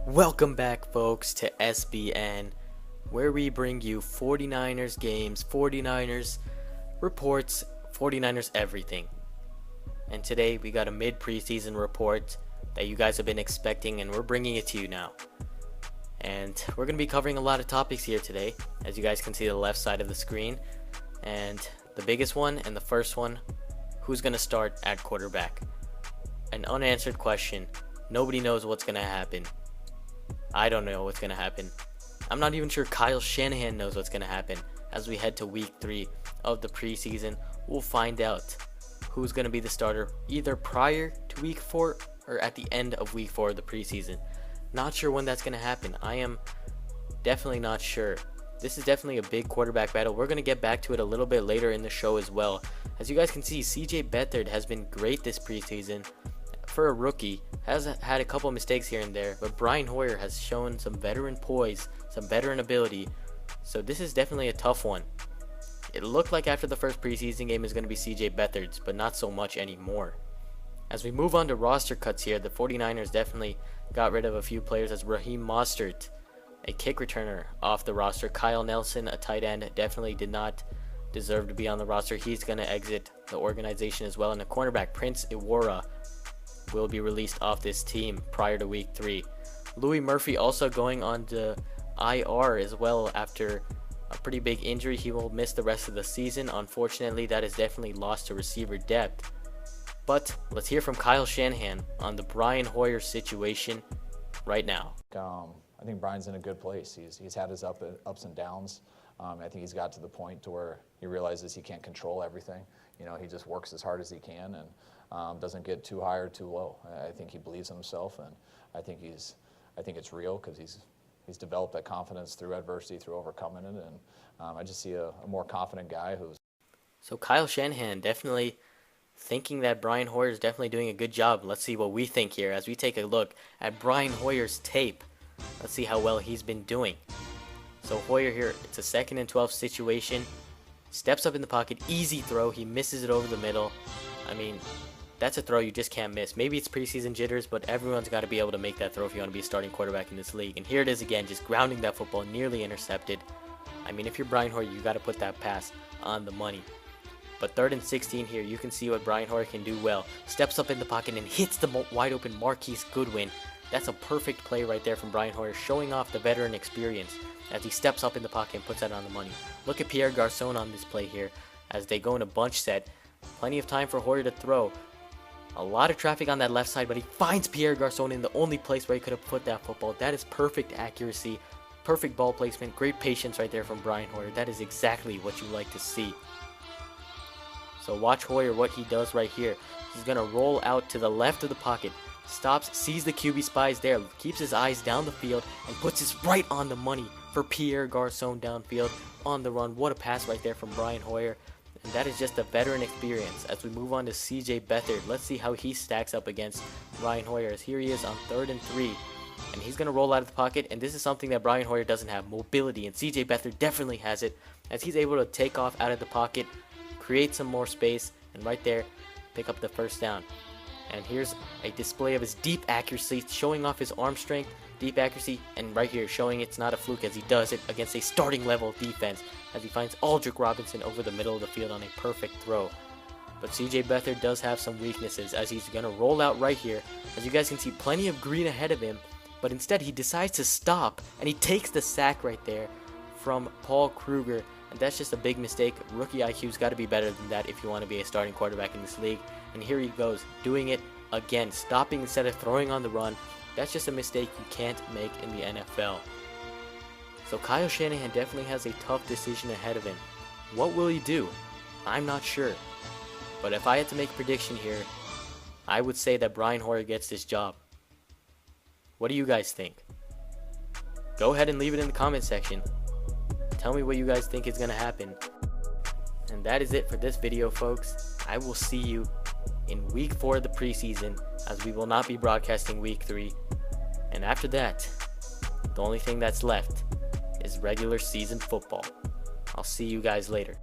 Welcome back, folks, to SBN, where we bring you 49ers games, 49ers reports, 49ers everything. And today we got a mid-preseason report that you guys have been expecting, and we're bringing it to you now. And we're going to be covering a lot of topics here today, as you guys can see the left side of the screen. And the biggest one and the first one, who's going to start at quarterback? An unanswered question. Nobody knows what's going to happen. I don't know what's going to happen. I'm not even sure Kyle Shanahan knows what's going to happen. As we head to week 3 of the preseason, we'll find out who's going to be the starter either prior to week 4 or at the end of week 4 of the preseason. Not sure when that's going to happen. I am definitely not sure. This is definitely a big quarterback battle. We're going to get back to it a little bit later in the show as well. As you guys can see, CJ Beathard has been great this preseason. For a rookie, has had a couple of mistakes here and there, but Brian Hoyer has shown some veteran poise, some veteran ability, so this is definitely a tough one. It looked like after the first preseason game is going to be CJ Beathard's, but not so much anymore. As we move on to roster cuts here, the 49ers definitely got rid of a few players, as RAHEEM MOSTERT, a kick returner, off the roster. Kyle Nelson, a tight end, definitely did not deserve to be on the roster. He's going to exit the organization as well. And the cornerback, Prince Iwara, will be released off this team prior to week 3. Louis Murphy also going on to IR as well after a pretty big injury. He will miss the rest of the season. Unfortunately, that is definitely lost to receiver depth. But let's hear from Kyle Shanahan on the Brian Hoyer situation right now. I think Brian's in a good place. He's had his ups and downs. I think he's got to the point to where he realizes he can't control everything. You know, he just works as hard as he can and doesn't get too high or too low. I think he believes in himself, and I think it's real because he's developed that confidence through adversity, through overcoming it, and I just see a more confident guy who's. So Kyle Shanahan definitely thinking that Brian Hoyer is definitely doing a good job. Let's see what we think here as we take a look at Brian Hoyer's tape. Let's see how well he's been doing. So Hoyer here, it's a 2nd and 12 situation. Steps up in the pocket, easy throw. He misses it over the middle. I mean, that's a throw you just can't miss. Maybe it's preseason jitters, but everyone's got to be able to make that throw if you want to be a starting quarterback in this league. And here it is again, just grounding that football, nearly intercepted. I mean, if you're Brian Hoyer, you got to put that pass on the money. But 3rd and 16 here, you can see what Brian Hoyer can do well. Steps up in the pocket and hits the wide open Marquise Goodwin. That's a perfect play right there from Brian Hoyer, showing off the veteran experience as he steps up in the pocket and puts that on the money. Look at Pierre Garçon on this play here as they go in a bunch set. Plenty of time for Hoyer to throw. A lot of traffic on that left side, but he finds Pierre Garçon in the only place where he could have put that football. That is perfect accuracy, perfect ball placement, great patience right there from Brian Hoyer. That is exactly what you like to see. So watch Hoyer, what he does right here. He's going to roll out to the left of the pocket. Stops, sees the QB spies there, keeps his eyes down the field, and puts this right on the money for Pierre Garçon downfield on the run. What a pass right there from Brian Hoyer. And that is just a veteran experience. As we move on to CJ Beathard, let's see how he stacks up against Brian Hoyer. As here he is on 3rd and 3. And he's going to roll out of the pocket, and this is something that Brian Hoyer doesn't have, mobility. And CJ Beathard definitely has it, as he's able to take off out of the pocket, create some more space, and right there, pick up the first down. And here's a display of his deep accuracy, showing off his arm strength, deep accuracy, and right here showing it's not a fluke as he does it against a starting level defense as he finds Aldrick Robinson over the middle of the field on a perfect throw. But CJ Beathard does have some weaknesses as he's going to roll out right here. As you guys can see, plenty of green ahead of him, but instead he decides to stop and he takes the sack right there from Paul Kruger. And that's just a big mistake. Rookie IQ's got to be better than that if you want to be a starting quarterback in this league. And here he goes, doing it again, stopping instead of throwing on the run. That's just a mistake you can't make in the NFL. So Kyle Shanahan definitely has a tough decision ahead of him. What will he do? I'm not sure. But if I had to make a prediction here, I would say that Brian Hoyer gets this job. What do you guys think? Go ahead and leave it in the comment section. Tell me what you guys think is going to happen. And that is it for this video, folks. I will see you in week 4 of the preseason, as we will not be broadcasting week 3. And after that, the only thing that's left is regular season football. I'll see you guys later.